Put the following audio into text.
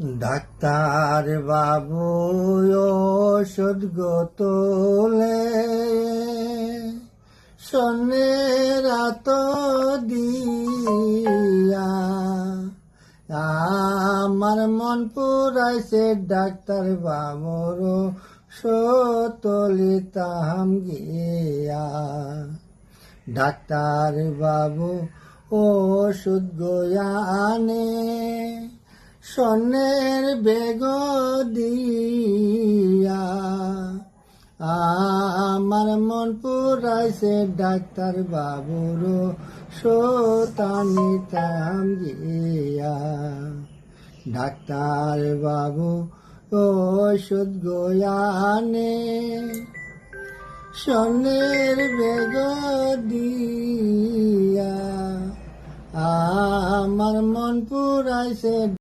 Doctor বাবু ওষুধ গোতলে সন্নের রাত দিয়া আমার মন পুরাইছে ডাক্তার বাবুর সতলিতাম গিয়া। ডাক্তার বাবু ওষুধ গোয়ানে স্বর্ণের বেগ দিয়া আমার মন পুরাইছে ডাক্তার বাবুর সতানিতাম গিয়া। ডাক্তার বাবু ওষুধ গোয়ানে স্বর্ণের বেগ দিয়া আমার মন পুরাইছে